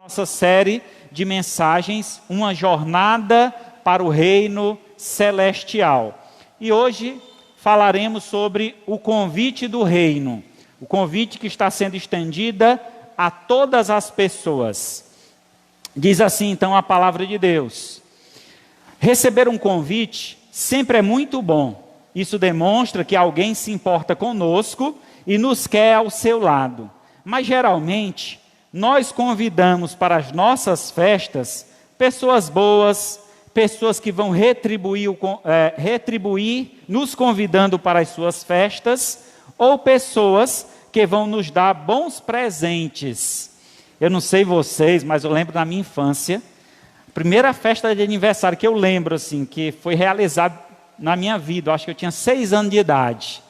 Nossa série de mensagens, uma jornada para o reino celestial. E hoje falaremos sobre o convite do reino, o convite que está sendo estendida a todas as pessoas. Diz assim então a palavra de Deus: receber um convite sempre é muito bom. Isso demonstra que alguém se importa conosco e nos quer ao seu lado. Mas geralmente nós convidamos para as nossas festas pessoas boas, pessoas que vão retribuir nos convidando para as suas festas, ou pessoas que vão nos dar bons presentes. Eu não sei vocês, mas eu lembro da minha infância, a primeira festa de aniversário que eu lembro, assim, que foi realizada na minha vida, eu acho que eu tinha 6 anos de idade.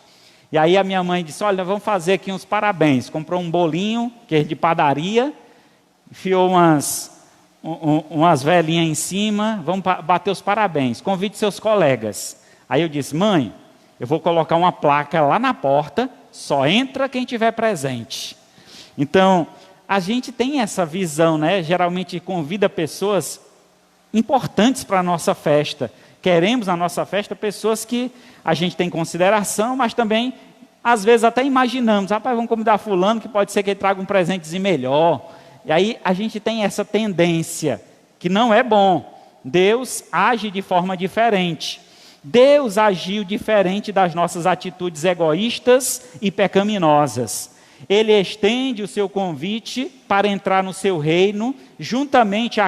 E aí a minha mãe disse: olha, vamos fazer aqui uns parabéns. Comprou um bolinho, que é de padaria, enfiou umas velhinhas em cima, vamos bater os parabéns, convide seus colegas. Aí eu disse: mãe, eu vou colocar uma placa lá na porta, só entra quem tiver presente. Então, a gente tem essa visão, né? Geralmente convida pessoas importantes para a nossa festa. Queremos na nossa festa pessoas que a gente tem consideração, mas também, às vezes, até imaginamos: rapaz, vamos convidar fulano, que pode ser que ele traga um presentezinho melhor. E aí a gente tem essa tendência, que não é bom. Deus age de forma diferente. Deus agiu diferente das nossas atitudes egoístas e pecaminosas. Ele estende o seu convite para entrar no seu reino, justamente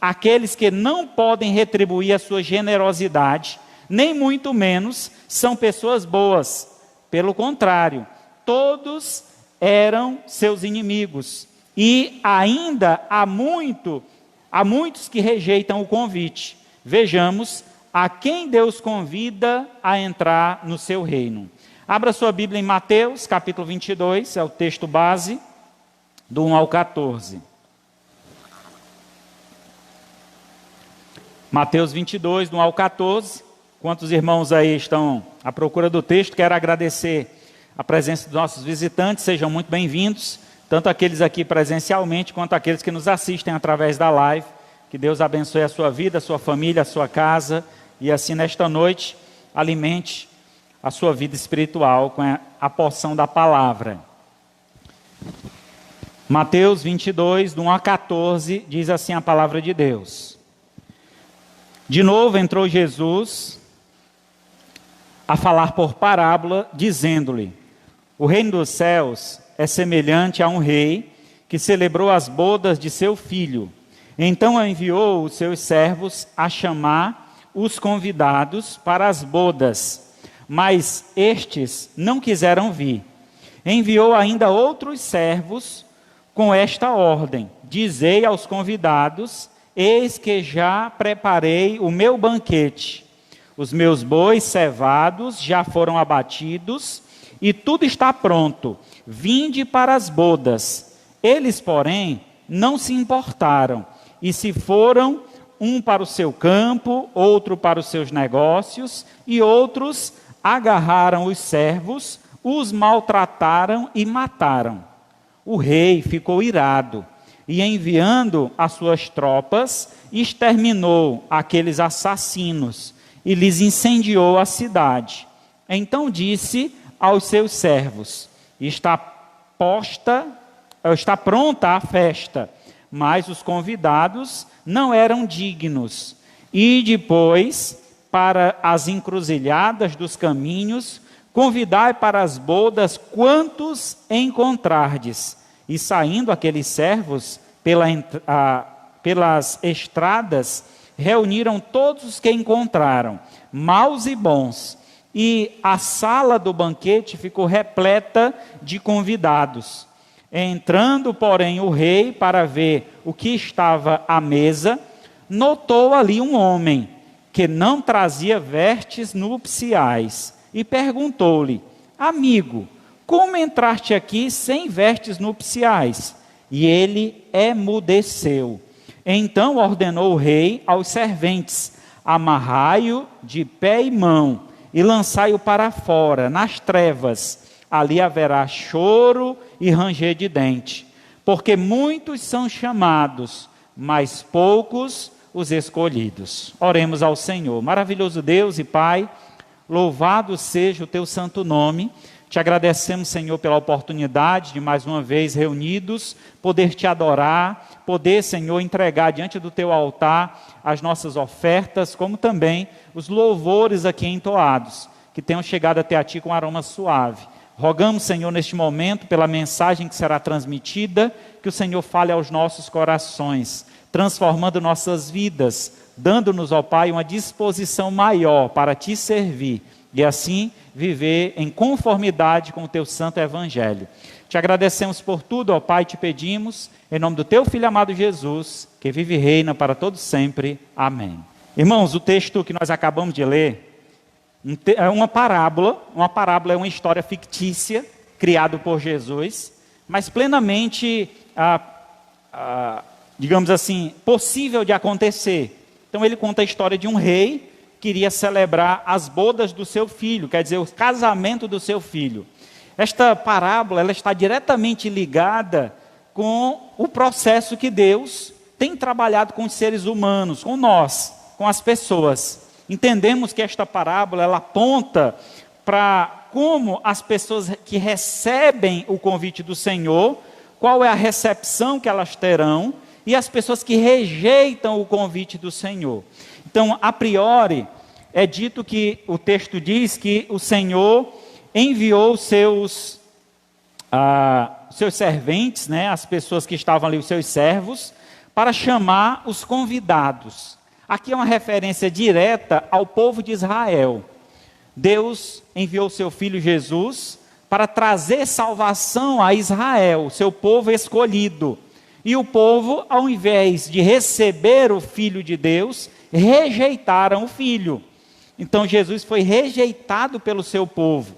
aqueles que não podem retribuir a sua generosidade, nem muito menos são pessoas boas. Pelo contrário, todos eram seus inimigos. E ainda há muitos que rejeitam o convite. Vejamos a quem Deus convida a entrar no seu reino. Abra sua Bíblia em Mateus, capítulo 22, é o texto base, do 1 ao 14. Mateus 22, do 1 ao 14. Quantos irmãos aí estão à procura do texto? Quero agradecer a presença dos nossos visitantes, sejam muito bem-vindos, tanto aqueles aqui presencialmente, quanto aqueles que nos assistem através da live. Que Deus abençoe a sua vida, a sua família, a sua casa, e assim nesta noite, alimente a sua vida espiritual com a porção da palavra. Mateus 22, do 1 a 14, diz assim a palavra de Deus: de novo entrou Jesus a falar por parábola, dizendo-lhe: o reino dos céus é semelhante a um rei que celebrou as bodas de seu filho. Então enviou os seus servos a chamar os convidados para as bodas, mas estes não quiseram vir. Enviou ainda outros servos com esta ordem: dizei aos convidados: eis que já preparei o meu banquete. Os meus bois cevados já foram abatidos e tudo está pronto. Vinde para as bodas. Eles, porém, não se importaram e se foram, um para o seu campo, outro para os seus negócios, e outros agarraram os servos, os maltrataram e mataram. O rei ficou irado e, enviando as suas tropas, exterminou aqueles assassinos e lhes incendiou a cidade. Então disse aos seus servos: está pronta a festa, mas os convidados não eram dignos. E depois, para as encruzilhadas dos caminhos, convidai para as bodas quantos encontrardes. E saindo aqueles servos pelas estradas, reuniram todos os que encontraram, maus e bons, e a sala do banquete ficou repleta de convidados. Entrando, porém, o rei para ver o que estava à mesa, notou ali um homem que não trazia vestes nupciais, e perguntou-lhe: amigo, como entraste aqui sem vestes nupciais? E ele emudeceu. Então ordenou o rei aos serventes: amarrai-o de pé e mão e lançai-o para fora, nas trevas. Ali haverá choro e ranger de dente, porque muitos são chamados, mas poucos os escolhidos. Oremos ao Senhor. Maravilhoso Deus e Pai, louvado seja o teu santo nome. Te agradecemos, Senhor, pela oportunidade de mais uma vez reunidos, poder te adorar, poder, Senhor, entregar diante do teu altar as nossas ofertas, como também os louvores aqui entoados, que tenham chegado até a ti com aroma suave. Rogamos, Senhor, neste momento, pela mensagem que será transmitida, que o Senhor fale aos nossos corações, transformando nossas vidas, dando-nos, ó Pai, uma disposição maior para te servir e assim viver em conformidade com o teu santo evangelho. Te agradecemos por tudo, ó Pai, te pedimos, em nome do teu Filho amado Jesus, que vive e reina para todos sempre. Amém. Irmãos, o texto que nós acabamos de ler é uma parábola. Uma parábola é uma história fictícia, criada por Jesus, mas plenamente, digamos assim, possível de acontecer. Então ele conta a história de um rei que queria celebrar as bodas do seu filho, quer dizer, o casamento do seu filho. Esta parábola ela está diretamente ligada com o processo que Deus tem trabalhado com os seres humanos, com nós, com as pessoas. Entendemos que esta parábola ela aponta para como as pessoas que recebem o convite do Senhor, qual é a recepção que elas terão, e as pessoas que rejeitam o convite do Senhor. Então, a priori, é dito que o texto diz que o Senhor enviou seus serventes, né, as pessoas que estavam ali, os seus servos, para chamar os convidados. Aqui é uma referência direta ao povo de Israel. Deus enviou seu Filho Jesus para trazer salvação a Israel, seu povo escolhido. E o povo, ao invés de receber o Filho de Deus, rejeitaram o Filho. Então Jesus foi rejeitado pelo seu povo.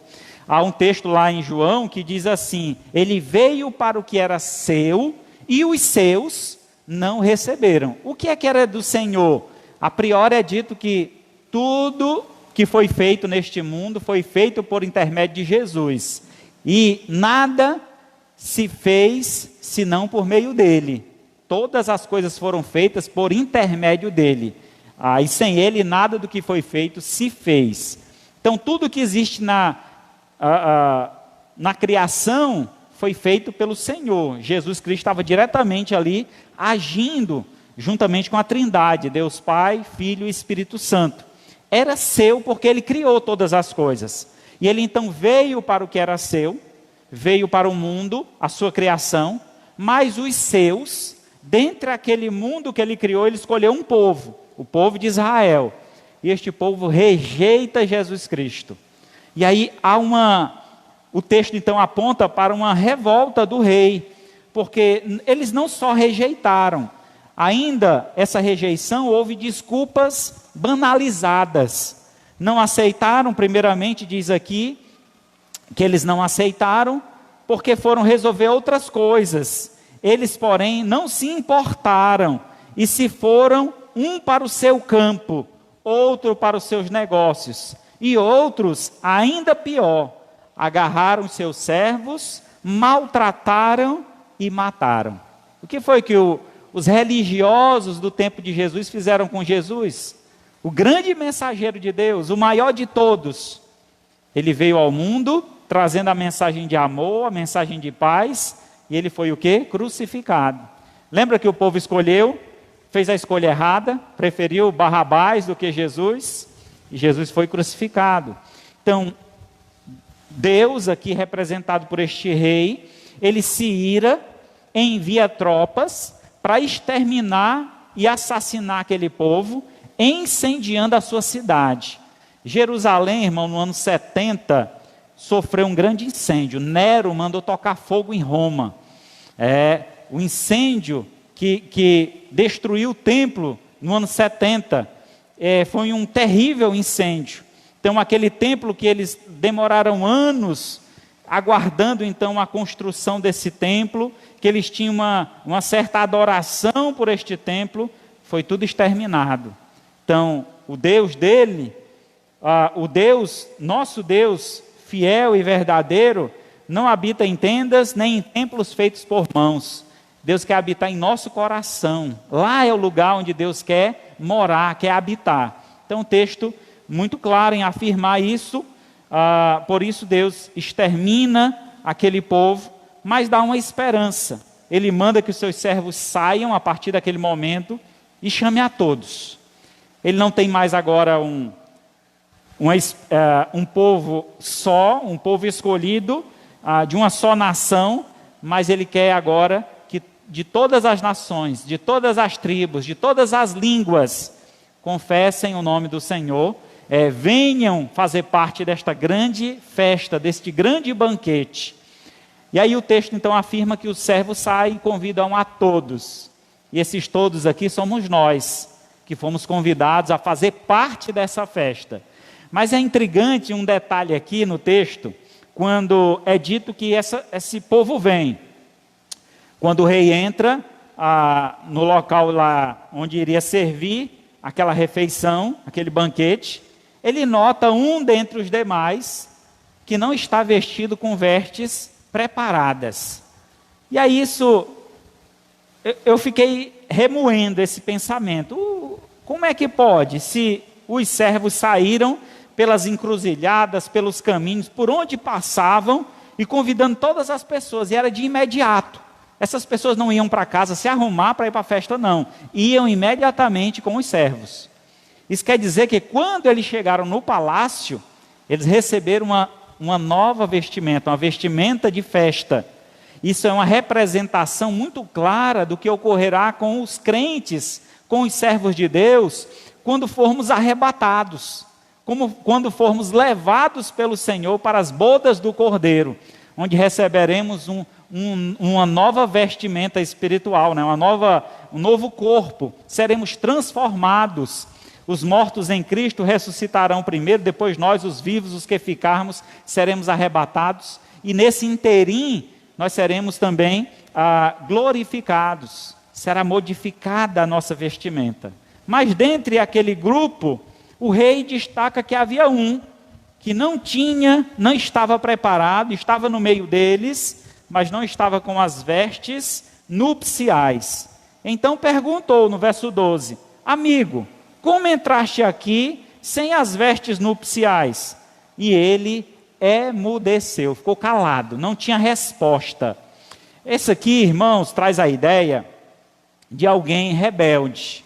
Há um texto lá em João que diz assim: ele veio para o que era seu e os seus não receberam. O que era do Senhor? A priori é dito que tudo que foi feito neste mundo foi feito por intermédio de Jesus. E nada se fez senão por meio dele. Todas as coisas foram feitas por intermédio dele. E sem ele nada do que foi feito se fez. Então tudo que existe na criação foi feito pelo Senhor. Jesus Cristo estava diretamente ali agindo juntamente com a Trindade, Deus Pai, Filho e Espírito Santo. Era seu porque ele criou todas as coisas. E ele então veio para o que era seu, veio para o mundo, a sua criação, mas os seus, dentre aquele mundo que ele criou, ele escolheu um povo, o povo de Israel. E este povo rejeita Jesus Cristo. E aí o texto então aponta para uma revolta do rei, porque eles não só rejeitaram, ainda essa rejeição houve desculpas banalizadas. Não aceitaram, primeiramente diz aqui, que eles não aceitaram, porque foram resolver outras coisas. Eles, porém, não se importaram, e se foram, um para o seu campo, outro para os seus negócios, e outros, ainda pior, agarraram seus servos, maltrataram e mataram. O que foi que os religiosos do tempo de Jesus fizeram com Jesus? O grande mensageiro de Deus, o maior de todos, ele veio ao mundo trazendo a mensagem de amor, a mensagem de paz, e ele foi o quê? Crucificado. Lembra que o povo fez a escolha errada, preferiu Barrabás do que Jesus, e Jesus foi crucificado. Então, Deus aqui representado por este rei, ele se ira, envia tropas para exterminar e assassinar aquele povo, incendiando a sua cidade. Jerusalém, irmão, no ano 70, sofreu um grande incêndio. Nero mandou tocar fogo em Roma. O incêndio que destruiu o templo no ano 70, foi um terrível incêndio. Então, aquele templo que eles demoraram anos aguardando, então, a construção desse templo, que eles tinham uma certa adoração por este templo, foi tudo exterminado. Então, o Deus dele, nosso Deus, fiel e verdadeiro, não habita em tendas, nem em templos feitos por mãos. Deus quer habitar em nosso coração. Lá é o lugar onde Deus quer morar, quer habitar. Então, um texto muito claro em afirmar isso. Por isso Deus extermina aquele povo, mas dá uma esperança. Ele manda que os seus servos saiam a partir daquele momento e chame a todos. Ele não tem mais agora um povo só, um povo escolhido de uma só nação, mas ele quer agora que de todas as nações, de todas as tribos, de todas as línguas, confessem o nome do Senhor, venham fazer parte desta grande festa, deste grande banquete. E aí o texto então afirma que os servos saem e convidam a todos. E esses todos aqui somos nós, que fomos convidados a fazer parte dessa festa. Mas é intrigante um detalhe aqui no texto, quando é dito que esse povo vem. Quando o rei entra no local lá onde iria servir aquela refeição, aquele banquete, ele nota um dentre os demais que não está vestido com vestes preparadas. E aí eu fiquei remoendo esse pensamento. Como é que pode, se os servos saíram pelas encruzilhadas, pelos caminhos, por onde passavam, e convidando todas as pessoas, e era de imediato. Essas pessoas não iam para casa se arrumar para ir para a festa, não. Iam imediatamente com os servos. Isso quer dizer que quando eles chegaram no palácio, eles receberam uma nova vestimenta, uma vestimenta de festa. Isso é uma representação muito clara do que ocorrerá com os crentes, com os servos de Deus, quando formos arrebatados, quando formos levados pelo Senhor para as bodas do Cordeiro, onde receberemos uma nova vestimenta espiritual, né? Um novo corpo, seremos transformados. Os mortos em Cristo ressuscitarão primeiro, depois nós, os vivos, os que ficarmos, seremos arrebatados, e nesse interim nós seremos também glorificados, será modificada a nossa vestimenta. Mas dentre aquele grupo, o rei destaca que havia um que não estava preparado, estava no meio deles, mas não estava com as vestes nupciais. Então perguntou no verso 12, amigo, como entraste aqui sem as vestes nupciais? E ele emudeceu, ficou calado, não tinha resposta. Esse aqui, irmãos, traz a ideia de alguém rebelde,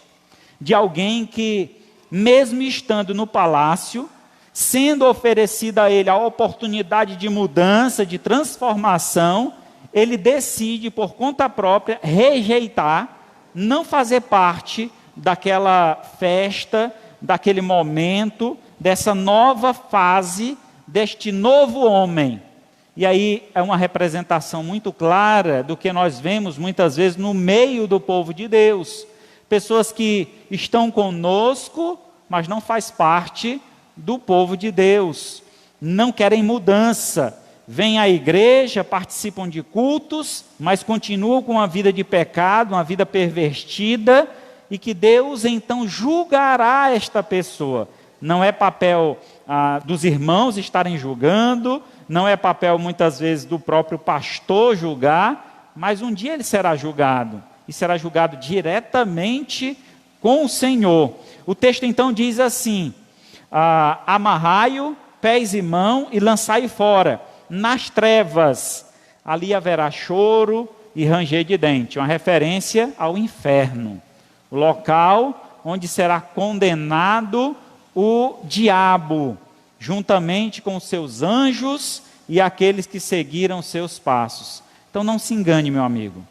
de alguém que, mesmo estando no palácio, sendo oferecida a ele a oportunidade de mudança, de transformação, ele decide por conta própria rejeitar, não fazer parte daquela festa, daquele momento, dessa nova fase, deste novo homem. E aí é uma representação muito clara do que nós vemos muitas vezes no meio do povo de Deus. Pessoas que estão conosco, mas não faz parte do povo de Deus. Não querem mudança. Vêm à igreja, participam de cultos, mas continuam com uma vida de pecado, uma vida pervertida, e que Deus então julgará esta pessoa. Não é papel dos irmãos estarem julgando, não é papel muitas vezes do próprio pastor julgar, mas um dia ele será julgado, e será julgado diretamente com o Senhor. O texto então diz assim, amarrai-o, pés e mão, e lançai fora, nas trevas, ali haverá choro e ranger de dente, uma referência ao inferno, o local onde será condenado o diabo, juntamente com os seus anjos e aqueles que seguiram seus passos. Então não se engane, meu amigo,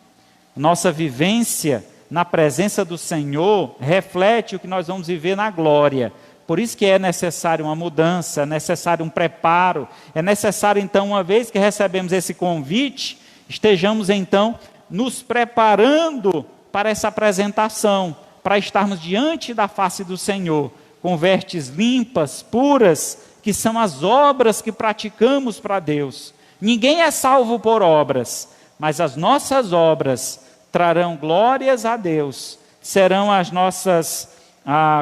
nossa vivência na presença do Senhor reflete o que nós vamos viver na glória. Por isso que é necessário uma mudança, é necessário um preparo, é necessário então, uma vez que recebemos esse convite, estejamos então nos preparando para essa apresentação, para estarmos diante da face do Senhor, com vestes limpas, puras, que são as obras que praticamos para Deus. Ninguém é salvo por obras, mas as nossas obras trarão glórias a Deus, serão as nossas,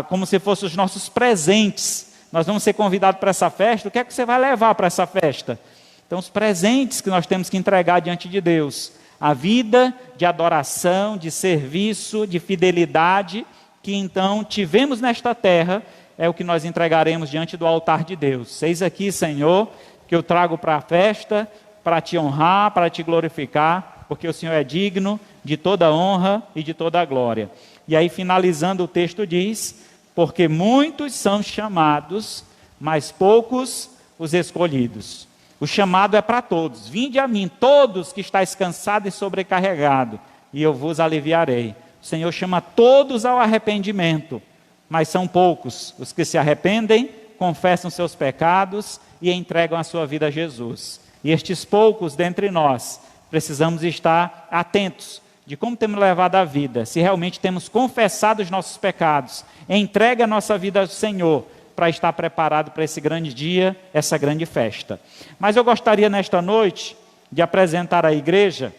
como se fossem os nossos presentes. Nós vamos ser convidados para essa festa, o que é que você vai levar para essa festa? Então os presentes que nós temos que entregar diante de Deus, A vida de adoração, de serviço, de fidelidade, que então tivemos nesta terra, é o que nós entregaremos diante do altar de Deus. Eis aqui, Senhor, que eu trago para a festa, para te honrar, para te glorificar, porque o Senhor é digno de toda honra e de toda glória. E aí, finalizando, o texto diz: porque muitos são chamados, mas poucos os escolhidos. O chamado é para todos. Vinde a mim, todos que estáis cansados e sobrecarregados, e eu vos aliviarei. O Senhor chama todos ao arrependimento, mas são poucos os que se arrependem, confessam seus pecados e entregam a sua vida a Jesus. E estes poucos dentre nós, precisamos estar atentos de como temos levado a vida, se realmente temos confessado os nossos pecados, entregue a nossa vida ao Senhor, para estar preparado para esse grande dia, essa grande festa. Mas eu gostaria nesta noite de apresentar à igreja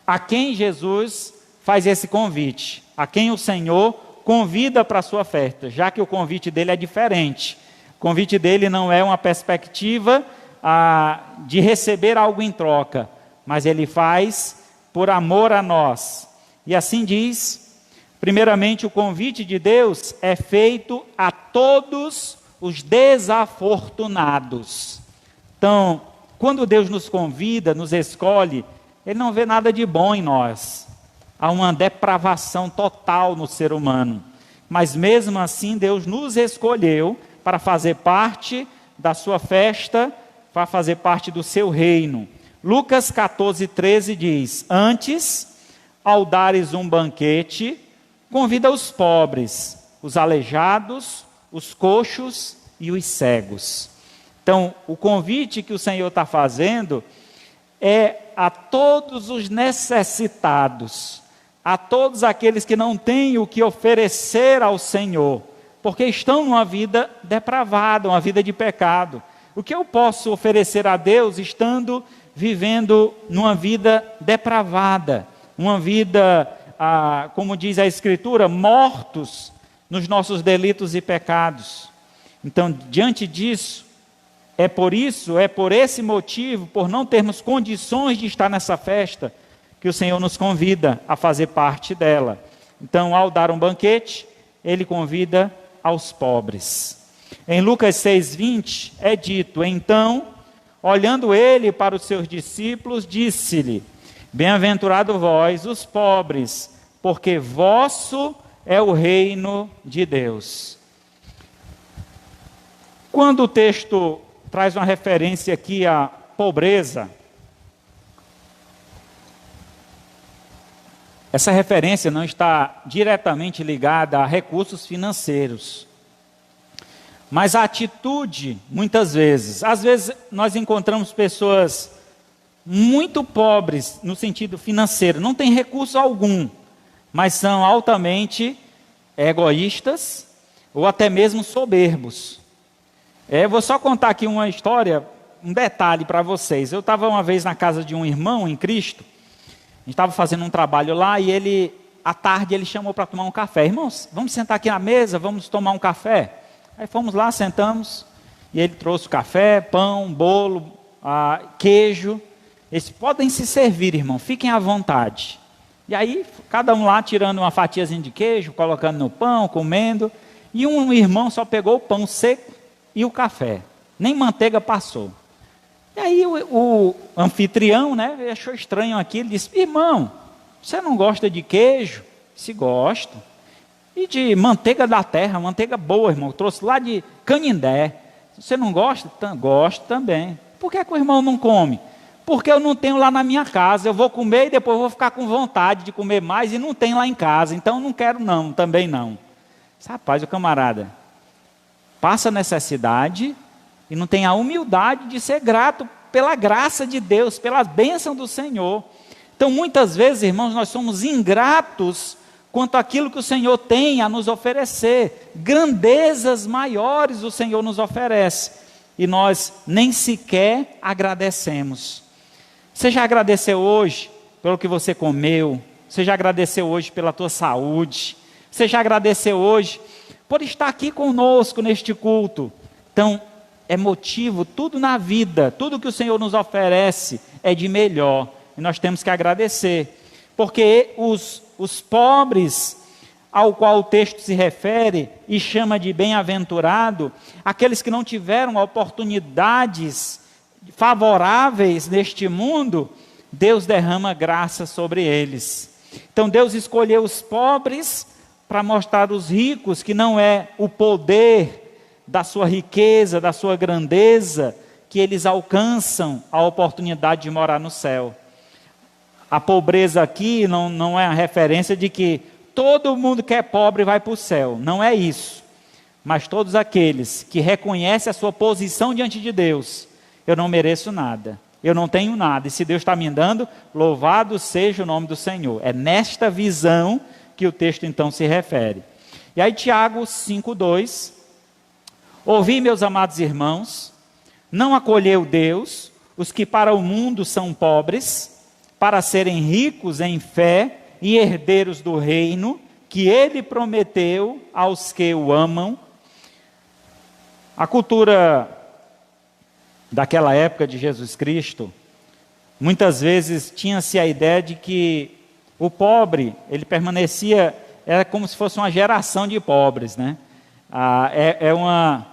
a quem Jesus faz esse convite, a quem o Senhor convida para a sua festa, já que o convite dele é diferente. O convite dele não é uma perspectiva de receber algo em troca, mas ele faz por amor a nós. E assim diz, primeiramente, o convite de Deus é feito a todos os desafortunados. Então, quando Deus nos convida, nos escolhe, Ele não vê nada de bom em nós. Há uma depravação total no ser humano. Mas mesmo assim, Deus nos escolheu para fazer parte da sua festa, para fazer parte do seu reino. Lucas 14:13 diz: antes, ao dares um banquete, convida os pobres, os aleijados, os coxos e os cegos. Então, o convite que o Senhor está fazendo é a todos os necessitados, a todos aqueles que não têm o que oferecer ao Senhor, porque estão numa vida depravada, uma vida de pecado. O que eu posso oferecer a Deus estando vivendo numa vida depravada, uma vida, como diz a Escritura, mortos nos nossos delitos e pecados? Então, diante disso, é por esse motivo, por não termos condições de estar nessa festa, que o Senhor nos convida a fazer parte dela. Então, ao dar um banquete, Ele convida aos pobres. Em Lucas 6:20 é dito: então, olhando Ele para os seus discípulos, disse-lhe: bem-aventurado vós, os pobres, porque vosso é o reino de Deus. Quando o texto traz uma referência aqui à pobreza, essa referência não está diretamente ligada a recursos financeiros, mas a atitude, muitas vezes. Às vezes nós encontramos pessoas muito pobres no sentido financeiro, não tem recurso algum, mas são altamente egoístas ou até mesmo soberbos. Vou só contar aqui uma história, um detalhe para vocês. Eu estava uma vez na casa de um irmão em Cristo, a gente estava fazendo um trabalho lá e à tarde ele chamou para tomar um café. Irmãos, vamos sentar aqui na mesa, vamos tomar um café? Aí fomos lá, sentamos, e ele trouxe café, pão, bolo, queijo. Eles podem se servir, irmão, fiquem à vontade. E aí, cada um lá tirando uma fatiazinha de queijo, colocando no pão, comendo. E um irmão só pegou o pão seco e o café. Nem manteiga passou. E aí o anfitrião, achou estranho aquilo, disse: irmão, você não gosta de queijo? Se gosta. E de manteiga da terra, manteiga boa, irmão, trouxe lá de Canindé. Você não gosta? Gosto também. Por que o irmão não come? Porque eu não tenho lá na minha casa, eu vou comer e depois vou ficar com vontade de comer mais e não tem lá em casa, então não quero não, também não. Rapaz, o camarada passa necessidade e não tem a humildade de ser grato pela graça de Deus, pela bênção do Senhor. Então muitas vezes, irmãos, nós somos ingratos quanto àquilo que o Senhor tem a nos oferecer. Grandezas maiores o Senhor nos oferece e nós nem sequer agradecemos. Você já agradeceu hoje pelo que você comeu? Você já agradeceu hoje pela tua saúde? Você já agradeceu hoje por estar aqui conosco neste culto? Então, é motivo, tudo na vida, tudo que o Senhor nos oferece é de melhor. e nós temos que agradecer, porque os pobres, ao qual o texto se refere e chama de bem-aventurado, aqueles que não tiveram oportunidades favoráveis neste mundo, Deus derrama graça sobre eles. Então Deus escolheu os pobres para mostrar aos ricos que não é o poder da sua riqueza, da sua grandeza, que eles alcançam a oportunidade de morar no céu. A pobreza aqui não é a referência de que todo mundo que é pobre vai para o céu. Não é isso. Mas todos aqueles que reconhecem a sua posição diante de Deus, eu não mereço nada, eu não tenho nada, e se Deus está me dando, louvado seja o nome do Senhor. É nesta visão que o texto então se refere. E aí Tiago 5,2, ouvi, meus amados irmãos, não acolheu Deus os que para o mundo são pobres, para serem ricos em fé e herdeiros do reino que ele prometeu aos que o amam. A cultura daquela época de Jesus Cristo, muitas vezes tinha-se a ideia de que o pobre, ele permanecia, era como se fosse uma geração de pobres, né? Uma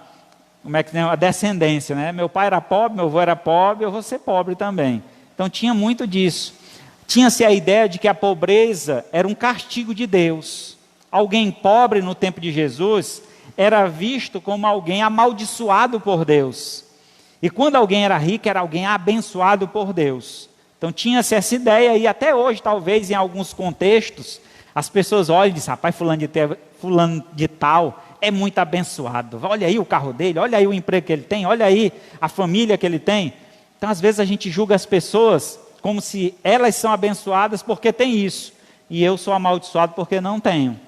descendência, né? Meu pai era pobre, meu avô era pobre, eu vou ser pobre também. Então tinha muito disso. Tinha-se a ideia de que a pobreza era um castigo de Deus. Alguém pobre no tempo de Jesus era visto como alguém amaldiçoado por Deus. E quando alguém era rico, era alguém abençoado por Deus. Então tinha-se essa ideia, e até hoje, talvez em alguns contextos, as pessoas olham e dizem, rapaz, fulano de tal é muito abençoado. Olha aí o carro dele, olha aí o emprego que ele tem, olha aí a família que ele tem. Então às vezes a gente julga as pessoas como se elas são abençoadas porque tem isso, e eu sou amaldiçoado porque não tenho.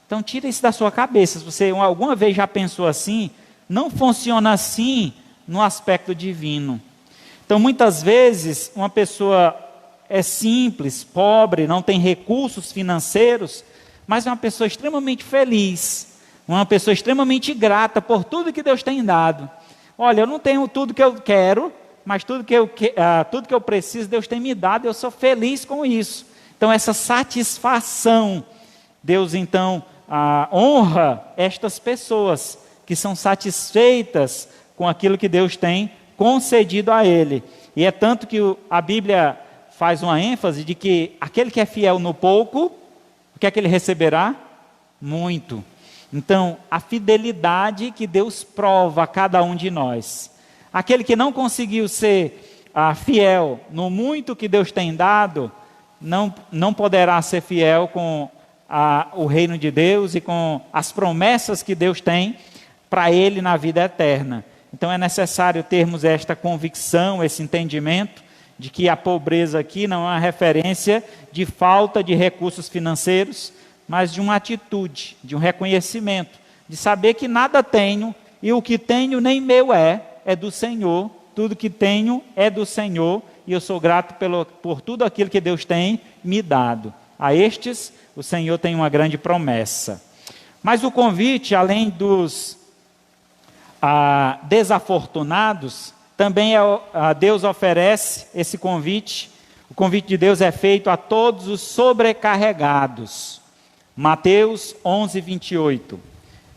Então tira isso da sua cabeça. Se você alguma vez já pensou assim, não funciona assim no aspecto divino. Então muitas vezes uma pessoa é simples, pobre, não tem recursos financeiros, mas é uma pessoa extremamente feliz, uma pessoa extremamente grata por tudo que Deus tem dado. Olha, eu não tenho tudo que eu quero, mas tudo que eu preciso, Deus tem me dado, e eu sou feliz com isso. Então essa satisfação, Deus então honra estas pessoas que são satisfeitas com aquilo que Deus tem concedido a ele. E é tanto que a Bíblia faz uma ênfase de que aquele que é fiel no pouco, o que é que ele receberá? Muito. Então, a fidelidade que Deus prova a cada um de nós. Aquele que não conseguiu ser fiel no muito que Deus tem dado, não poderá ser fiel com o reino de Deus e com as promessas que Deus tem para ele na vida eterna. Então é necessário termos esta convicção, esse entendimento de que a pobreza aqui não é uma referência de falta de recursos financeiros, mas de uma atitude, de um reconhecimento, de saber que nada tenho e o que tenho nem meu é do Senhor, tudo que tenho é do Senhor e eu sou grato por tudo aquilo que Deus tem me dado. A estes o Senhor tem uma grande promessa. Mas o convite, além dos desafortunados, também Deus oferece esse convite. O convite de Deus é feito a todos os sobrecarregados. Mateus 11, 28.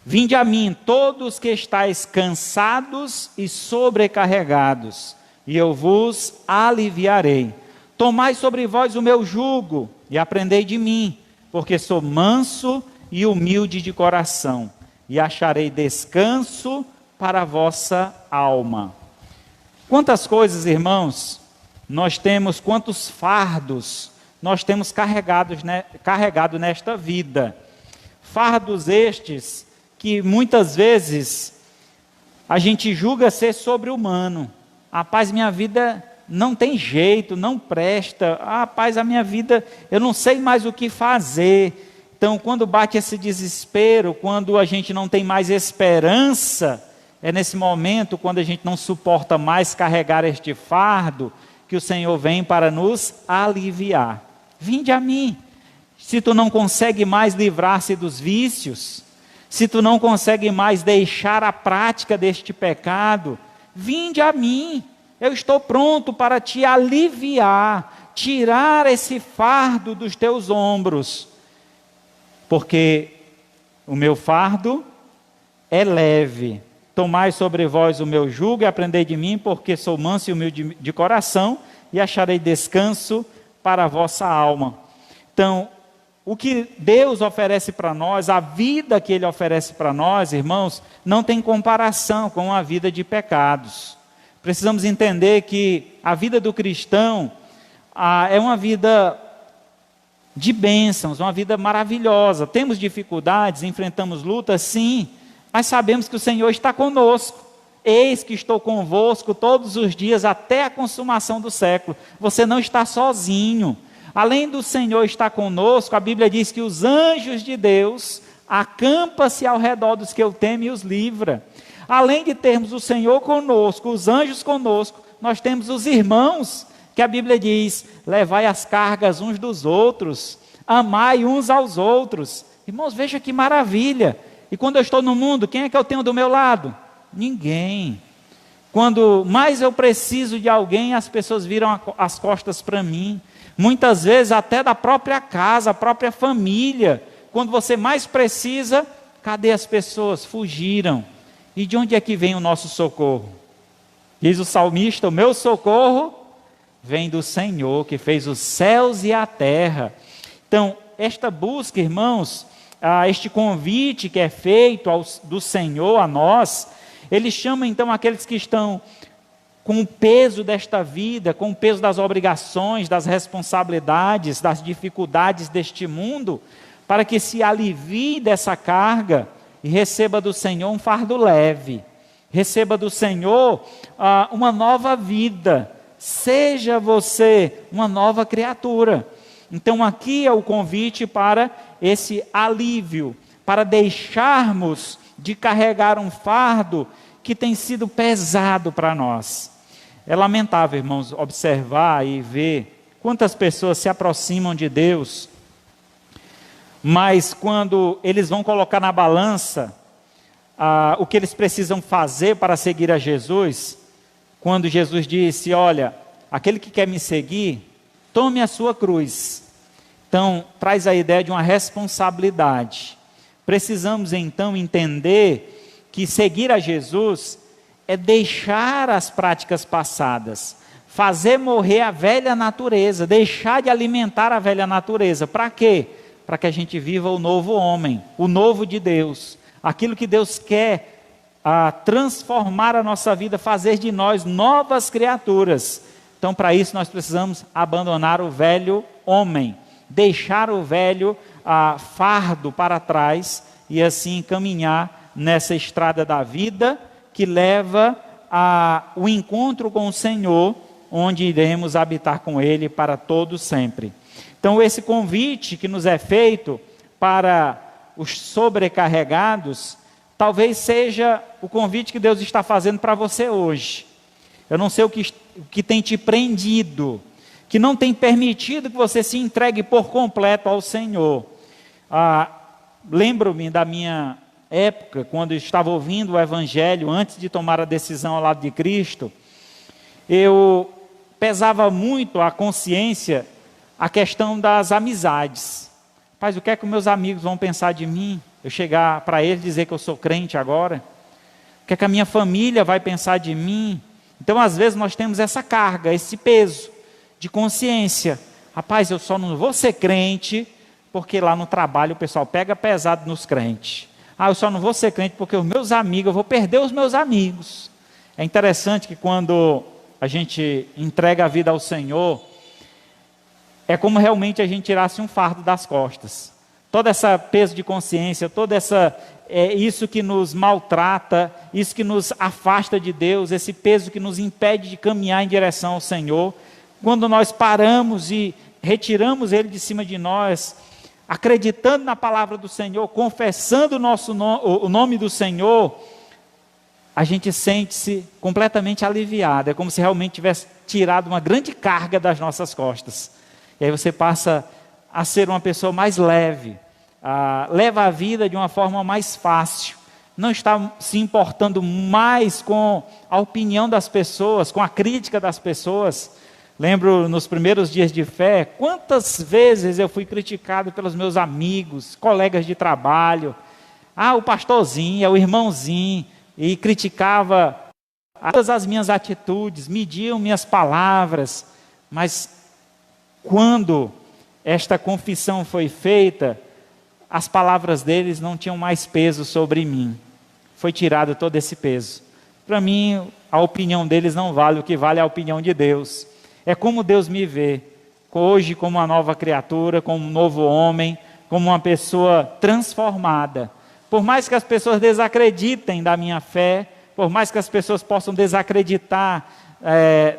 Vinde a mim, todos que estáis cansados e sobrecarregados, e eu vos aliviarei. Tomai sobre vós o meu jugo e aprendei de mim, porque sou manso e humilde de coração, e acharei descanso para a vossa alma. Quantas coisas, irmãos, nós temos, quantos fardos nós temos carregado nesta vida. Fardos estes que muitas vezes a gente julga ser sobre-humano. Rapaz, minha vida não tem jeito, não presta. Rapaz, a minha vida, eu não sei mais o que fazer. Então, quando bate esse desespero, quando a gente não tem mais esperança, é nesse momento, quando a gente não suporta mais carregar este fardo, que o Senhor vem para nos aliviar. Vinde a mim. Se tu não consegue mais livrar-se dos vícios, se tu não consegue mais deixar a prática deste pecado, vinde a mim. Eu estou pronto para te aliviar, tirar esse fardo dos teus ombros, porque o meu fardo é leve. Tomai sobre vós o meu jugo e aprendei de mim, porque sou manso e humilde de coração, e acharei descanso para a vossa alma. Então, o que Deus oferece para nós, a vida que Ele oferece para nós, irmãos, não tem comparação com a vida de pecados. Precisamos entender que a vida do cristão é uma vida de bênçãos, uma vida maravilhosa. Temos dificuldades, enfrentamos lutas, sim, mas sabemos que o Senhor está conosco. Eis que estou convosco todos os dias até a consumação do século. Você não está sozinho. Além do Senhor estar conosco, a Bíblia diz que os anjos de Deus acampam-se ao redor dos que o temem e os livra. Além de termos o Senhor conosco, os anjos conosco, nós temos os irmãos, que a Bíblia diz: levai as cargas uns dos outros, amai uns aos outros. Irmãos, veja que maravilha. E quando eu estou no mundo, quem é que eu tenho do meu lado? Ninguém. Quando mais eu preciso de alguém, as pessoas viram as costas para mim. Muitas vezes até da própria casa, a própria família. Quando você mais precisa, cadê as pessoas? Fugiram. E de onde é que vem o nosso socorro? Diz o salmista: o meu socorro vem do Senhor, que fez os céus e a terra. Então, esta busca, irmãos, este convite que é feito do Senhor a nós, Ele chama então aqueles que estão com o peso desta vida, com o peso das obrigações, das responsabilidades, das dificuldades deste mundo, para que se alivie dessa carga e receba do Senhor um fardo leve, receba do Senhor uma nova vida, seja você uma nova criatura. Então aqui é o convite para esse alívio, para deixarmos de carregar um fardo que tem sido pesado para nós. É lamentável, irmãos, observar e ver quantas pessoas se aproximam de Deus, mas quando eles vão colocar na balança o que eles precisam fazer para seguir a Jesus, quando Jesus disse: olha, aquele que quer me seguir, tome a sua cruz. Então, traz a ideia de uma responsabilidade. Precisamos então entender que seguir a Jesus é deixar as práticas passadas, fazer morrer a velha natureza, deixar de alimentar a velha natureza. Para quê? Para que a gente viva o novo homem, o novo de Deus, aquilo que Deus quer transformar a nossa vida, fazer de nós novas criaturas. Então, para isso nós precisamos abandonar o velho homem, deixar o velho fardo para trás e assim caminhar nessa estrada da vida que leva ao encontro com o Senhor, onde iremos habitar com Ele para todo sempre. Então esse convite que nos é feito para os sobrecarregados, talvez seja o convite que Deus está fazendo para você hoje. Eu não sei o que tem te prendido, que não tem permitido que você se entregue por completo ao Senhor. Lembro-me da minha época, quando eu estava ouvindo o Evangelho, antes de tomar a decisão ao lado de Cristo, eu pesava muito a consciência, a questão das amizades. Rapaz, o que é que meus amigos vão pensar de mim? Eu chegar para eles e dizer que eu sou crente agora? O que é que a minha família vai pensar de mim? Então, às vezes, nós temos essa carga, esse peso de consciência. Rapaz, eu só não vou ser crente porque lá no trabalho o pessoal pega pesado nos crentes. Eu só não vou ser crente porque os meus amigos, eu vou perder os meus amigos. É interessante que quando a gente entrega a vida ao Senhor, é como realmente a gente tirasse um fardo das costas. Todo esse peso de consciência, isso que nos maltrata, isso que nos afasta de Deus, esse peso que nos impede de caminhar em direção ao Senhor, quando nós paramos e retiramos ele de cima de nós, acreditando na palavra do Senhor, confessando o nome do Senhor, a gente sente-se completamente aliviado. É como se realmente tivesse tirado uma grande carga das nossas costas. E aí você passa a ser uma pessoa mais leve, leva a vida de uma forma mais fácil, não está se importando mais com a opinião das pessoas, com a crítica das pessoas, Lembro nos primeiros dias de fé, quantas vezes eu fui criticado pelos meus amigos, colegas de trabalho. O pastorzinho, o irmãozinho, e criticava todas as minhas atitudes, mediam minhas palavras. Mas quando esta confissão foi feita, as palavras deles não tinham mais peso sobre mim. Foi tirado todo esse peso. Para mim, a opinião deles não vale, o que vale é a opinião de Deus. É como Deus me vê, hoje como uma nova criatura, como um novo homem, como uma pessoa transformada. Por mais que as pessoas desacreditem da minha fé, por mais que as pessoas possam desacreditar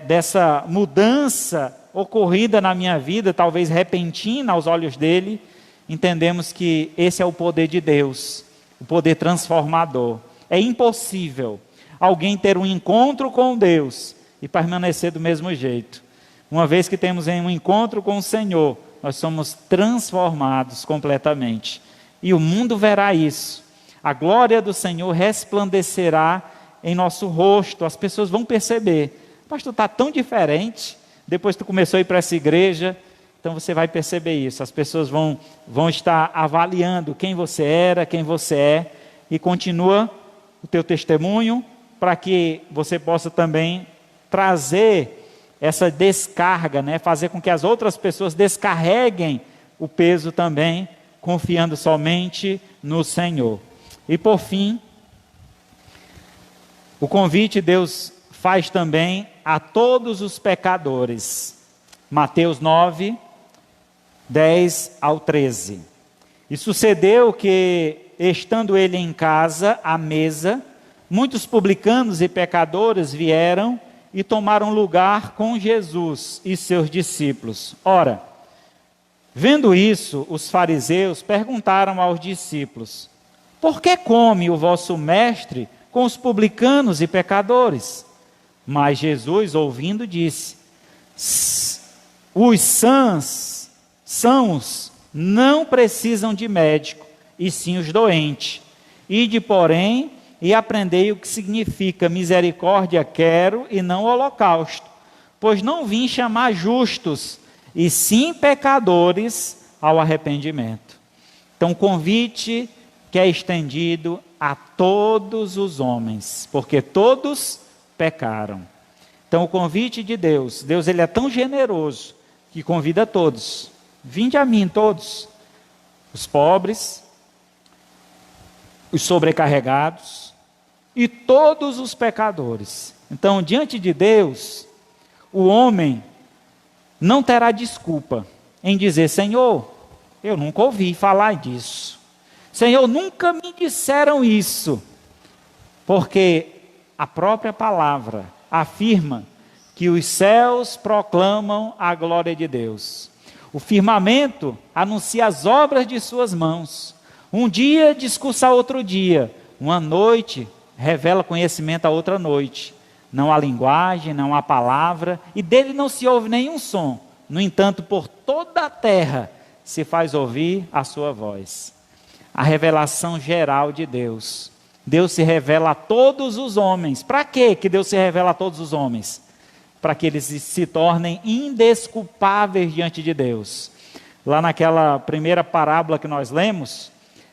dessa mudança ocorrida na minha vida, talvez repentina aos olhos dele, entendemos que esse é o poder de Deus, o poder transformador. É impossível alguém ter um encontro com Deus e permanecer do mesmo jeito. Uma vez que temos um encontro com o Senhor, nós somos transformados completamente. E o mundo verá isso. A glória do Senhor resplandecerá em nosso rosto. As pessoas vão perceber. Pastor, está tão diferente. Depois que tu começou a ir para essa igreja, então você vai perceber isso. As pessoas vão estar avaliando quem você era, quem você é. E continua o teu testemunho para que você possa também trazer essa descarga, né? Fazer com que as outras pessoas descarreguem o peso também, confiando somente no Senhor. E por fim, o convite Deus faz também a todos os pecadores. Mateus 9, 10 ao 13. E sucedeu que, estando ele em casa, à mesa, muitos publicanos e pecadores vieram e tomaram lugar com Jesus e seus discípulos. Ora, vendo isso, os fariseus perguntaram aos discípulos: por que come o vosso mestre com os publicanos e pecadores? Mas Jesus, ouvindo, disse: os sãos não precisam de médico, e sim os doentes. Ide, porém, e aprendei o que significa misericórdia quero e não holocausto, pois não vim chamar justos, e sim pecadores ao arrependimento. Então, o convite que é estendido a todos os homens, porque todos pecaram. Então, o convite de Deus ele é tão generoso, que convida a todos. Vinde a mim todos, os pobres, os sobrecarregados e todos os pecadores. Então, diante de Deus, o homem não terá desculpa em dizer: Senhor, eu nunca ouvi falar disso. Senhor, nunca me disseram isso. Porque a própria palavra afirma que os céus proclamam a glória de Deus. O firmamento anuncia as obras de suas mãos. Um dia discursa a outro dia. Uma noite revela conhecimento a outra noite. Não há linguagem, não há palavra, e dele não se ouve nenhum som. No entanto, por toda a terra se faz ouvir a sua voz. A revelação geral de Deus. Deus se revela a todos os homens. Para quê que Deus se revela a todos os homens? Para que eles se tornem indesculpáveis diante de Deus. Lá naquela primeira parábola que nós lemos,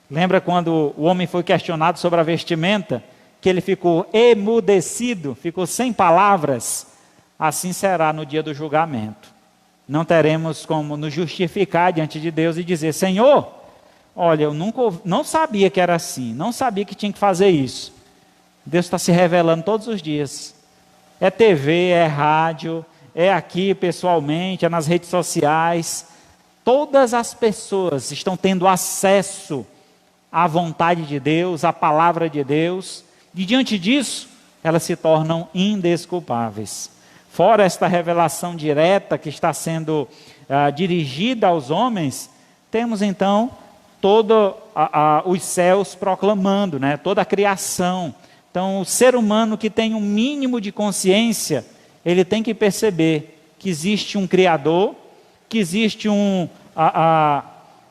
lembra quando o homem foi questionado sobre a vestimenta, que ele ficou emudecido, ficou sem palavras? Assim será no dia do julgamento. Não teremos como nos justificar diante de Deus e dizer: Senhor, olha, eu não sabia que era assim, não sabia que tinha que fazer isso. Deus está se revelando todos os dias. É TV, é rádio, é aqui pessoalmente, é nas redes sociais. Todas as pessoas estão tendo acesso à vontade de Deus, à palavra de Deus, e diante disso, elas se tornam indesculpáveis. Fora esta revelação direta que está sendo dirigida aos homens, temos então todos os céus proclamando, né? Toda a criação. Então, o ser humano que tem um mínimo de consciência, ele tem que perceber que existe um Criador, que existe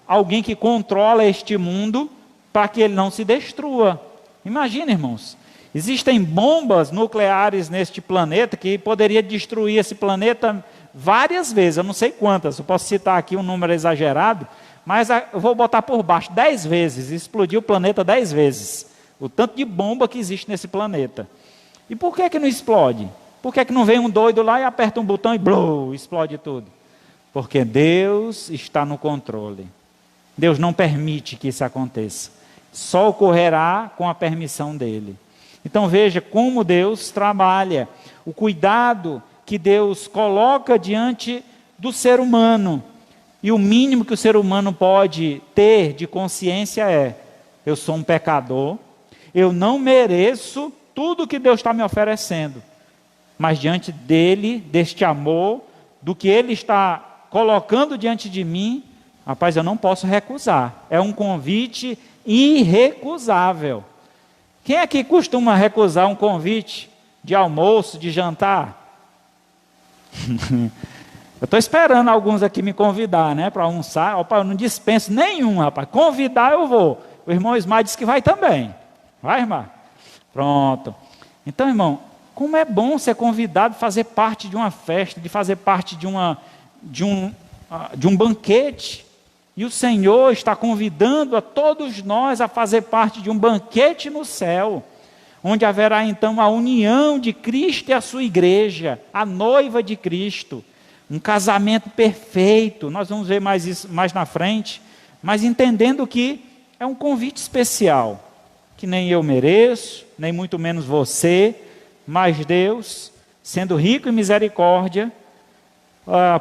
alguém que controla este mundo para que ele não se destrua. Imagina, irmãos, existem bombas nucleares neste planeta que poderia destruir esse planeta várias vezes, eu não sei quantas, eu posso citar aqui um número exagerado, mas eu vou botar por baixo 10 vezes, explodiu o planeta 10 vezes. O tanto de bomba que existe nesse planeta. E por que não explode? Por que não vem um doido lá e aperta um botão e blum, explode tudo? Porque Deus está no controle. Deus não permite que isso aconteça. Só ocorrerá com a permissão dele. Então veja como Deus trabalha. O cuidado que Deus coloca diante do ser humano. E o mínimo que o ser humano pode ter de consciência é: eu sou um pecador, eu não mereço tudo que Deus está me oferecendo. Mas diante dele, deste amor, do que ele está colocando diante de mim, rapaz, eu não posso recusar. É um convite irrecusável. Quem aqui costuma recusar um convite de almoço, de jantar? Eu estou esperando alguns aqui me convidar, né, para almoçar. Opa, eu não dispenso nenhum, rapaz. Convidar eu vou. O irmão Ismael disse que vai também. Vai, irmão? Pronto. Então, irmão, como é bom ser convidado a fazer parte de uma festa, de fazer parte de um banquete. E o Senhor está convidando a todos nós a fazer parte de um banquete no céu, onde haverá então a união de Cristo e a sua igreja, a noiva de Cristo. Um casamento perfeito. Nós vamos ver mais isso mais na frente, mas entendendo que é um convite especial, que nem eu mereço, nem muito menos você, mas Deus, sendo rico em misericórdia,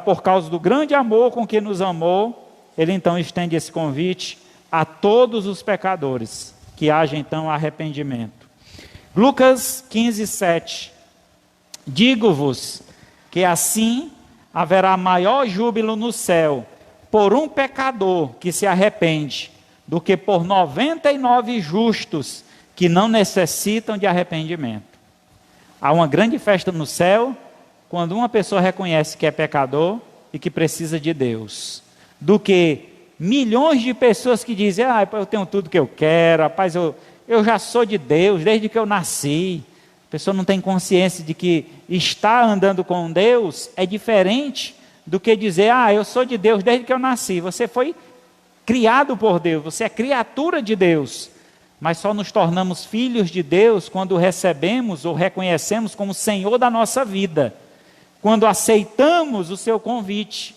por causa do grande amor com que nos amou, Ele então estende esse convite a todos os pecadores, que haja então arrependimento. Lucas 15, 7. Digo-vos que assim haverá maior júbilo no céu por um pecador que se arrepende, do que por 99 justos que não necessitam de arrependimento. Há uma grande festa no céu quando uma pessoa reconhece que é pecador e que precisa de Deus, do que milhões de pessoas que dizem: eu tenho tudo que eu quero, rapaz, eu já sou de Deus desde que eu nasci. A pessoa não tem consciência de que estar andando com Deus é diferente do que dizer: eu sou de Deus desde que eu nasci. Você foi criado por Deus, você é criatura de Deus, mas só nos tornamos filhos de Deus quando o recebemos ou reconhecemos como Senhor da nossa vida, quando aceitamos o seu convite,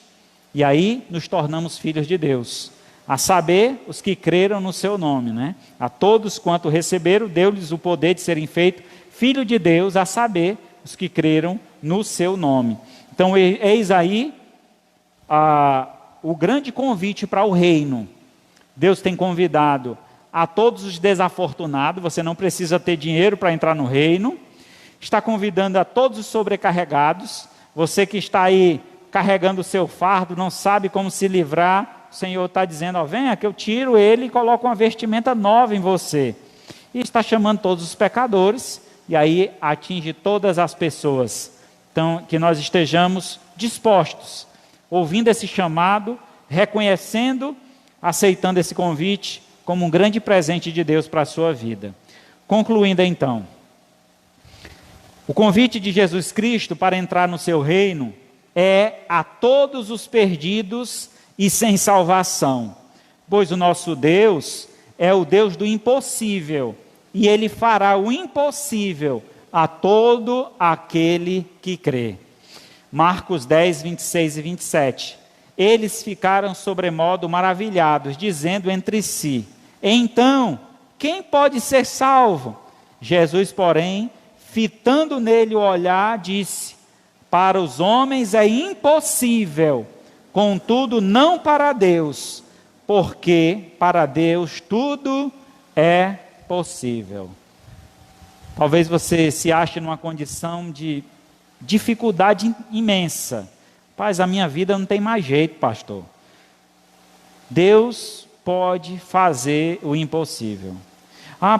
e aí nos tornamos filhos de Deus, a saber, os que creram no seu nome, né? A todos quanto receberam, deu-lhes o poder de serem feitos filho de Deus, a saber, os que creram no seu nome. Então, eis aí o grande convite para o reino. Deus tem convidado a todos os desafortunados. Você não precisa ter dinheiro para entrar no reino. Está convidando a todos os sobrecarregados. Você que está aí carregando o seu fardo, não sabe como se livrar, o Senhor está dizendo: venha que eu tiro ele e coloco uma vestimenta nova em você. E está chamando todos os pecadores, e aí atinge todas as pessoas. Então, que nós estejamos dispostos, ouvindo esse chamado, reconhecendo, aceitando esse convite como um grande presente de Deus para a sua vida. Concluindo então, o convite de Jesus Cristo para entrar no seu reino é a todos os perdidos e sem salvação, pois o nosso Deus é o Deus do impossível, e Ele fará o impossível a todo aquele que crê. Marcos 10, 26 e 27. Eles ficaram sobremodo maravilhados, dizendo entre si: então, quem pode ser salvo? Jesus, porém, fitando nele o olhar, disse: para os homens é impossível, contudo não para Deus, porque para Deus tudo é possível. Talvez você se ache numa condição de dificuldade imensa. Paz, a minha vida não tem mais jeito, pastor. Deus pode fazer o impossível.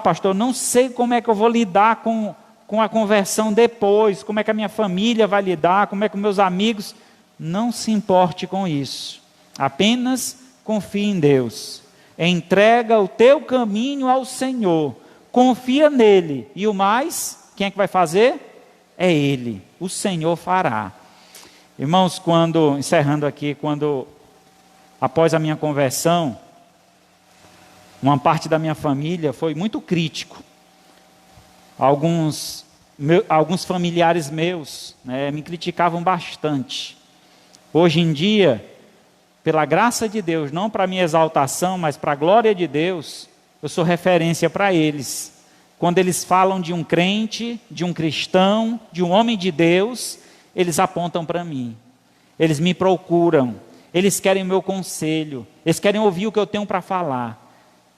Pastor, não sei como é que eu vou lidar com a conversão depois, como é que a minha família vai lidar, como é que meus amigos... Não se importe com isso. Apenas confie em Deus. Entrega o teu caminho ao Senhor. Confia nele. E o mais, quem é que vai fazer? É Ele. O Senhor fará. Irmãos, encerrando aqui, após a minha conversão, uma parte da minha família foi muito crítico. Alguns familiares meus, né, me criticavam bastante. Hoje em dia, pela graça de Deus, não para minha exaltação, mas para a glória de Deus, eu sou referência para eles. Quando eles falam de um crente, de um cristão, de um homem de Deus, eles apontam para mim. Eles me procuram, eles querem o meu conselho, eles querem ouvir o que eu tenho para falar.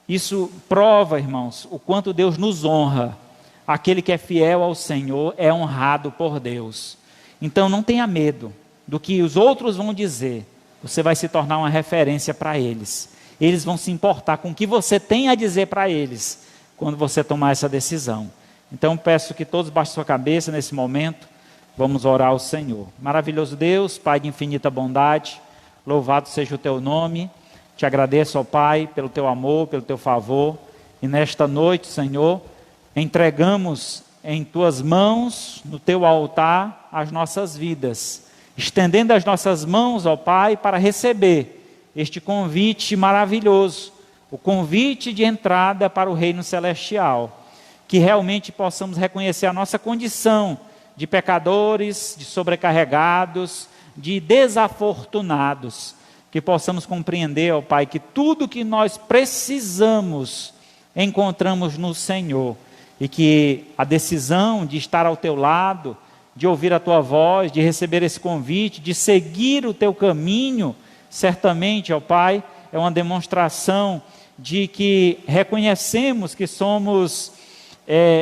Isso prova, irmãos, o quanto Deus nos honra. Aquele que é fiel ao Senhor é honrado por Deus. Então não tenha medo do que os outros vão dizer. Você vai se tornar uma referência para eles. Eles vão se importar com o que você tem a dizer para eles, quando você tomar essa decisão. Então peço que todos baixem sua cabeça nesse momento. Vamos orar ao Senhor. Maravilhoso Deus, Pai de infinita bondade, louvado seja o teu nome. Te agradeço, ó Pai, pelo teu amor, pelo teu favor. E nesta noite, Senhor, entregamos em tuas mãos, no teu altar, as nossas vidas, estendendo as nossas mãos, ó Pai, para receber este convite maravilhoso, o convite de entrada para o reino celestial, que realmente possamos reconhecer a nossa condição de pecadores, de sobrecarregados, de desafortunados, que possamos compreender, ó Pai, que tudo que nós precisamos encontramos no Senhor, e que a decisão de estar ao teu lado, de ouvir a tua voz, de receber esse convite, de seguir o teu caminho, certamente, ó Pai, é uma demonstração de que reconhecemos que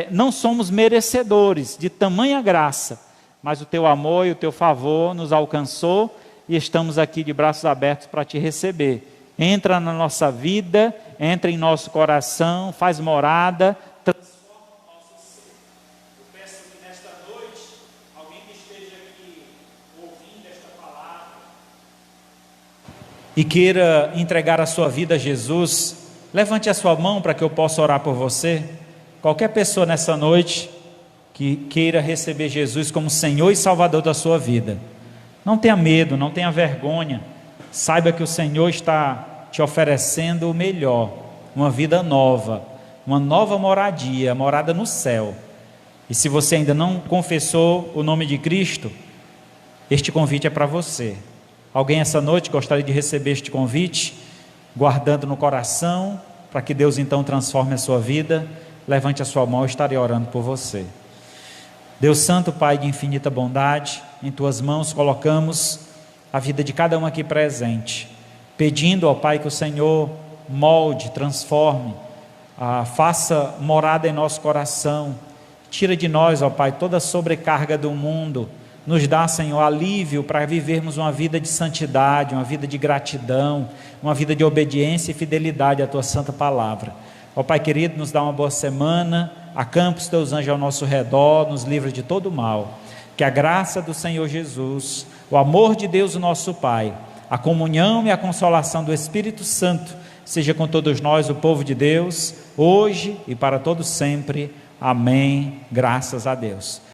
não somos merecedores de tamanha graça, mas o teu amor e o teu favor nos alcançou e estamos aqui de braços abertos para te receber. Entra na nossa vida, entra em nosso coração, faz morada, transforma o nosso ser. Eu peço que nesta noite, alguém que esteja aqui ouvindo esta palavra e queira entregar a sua vida a Jesus, levante a sua mão para que eu possa orar por você. Qualquer pessoa nessa noite que queira receber Jesus como Senhor e Salvador da sua vida, não tenha medo, não tenha vergonha. Saiba que o Senhor está te oferecendo o melhor, uma vida nova, uma nova moradia, morada no céu. E se você ainda não confessou o nome de Cristo, este convite é para você. Alguém essa noite gostaria de receber este convite, guardando no coração, para que Deus então transforme a sua vida? Levante a sua mão, eu estarei orando por você. Deus Santo, Pai de infinita bondade, em tuas mãos colocamos a vida de cada um aqui presente, pedindo ao Pai que o Senhor molde, transforme, faça morada em nosso coração, tira de nós, ó Pai, toda a sobrecarga do mundo, nos dá, Senhor, alívio para vivermos uma vida de santidade, uma vida de gratidão, uma vida de obediência e fidelidade à tua santa palavra. Ó Pai querido, nos dá uma boa semana, acampa os teus anjos ao nosso redor, nos livra de todo mal. Que a graça do Senhor Jesus, o amor de Deus, o nosso Pai, a comunhão e a consolação do Espírito Santo, seja com todos nós, o povo de Deus, hoje e para todos sempre. Amém. Graças a Deus.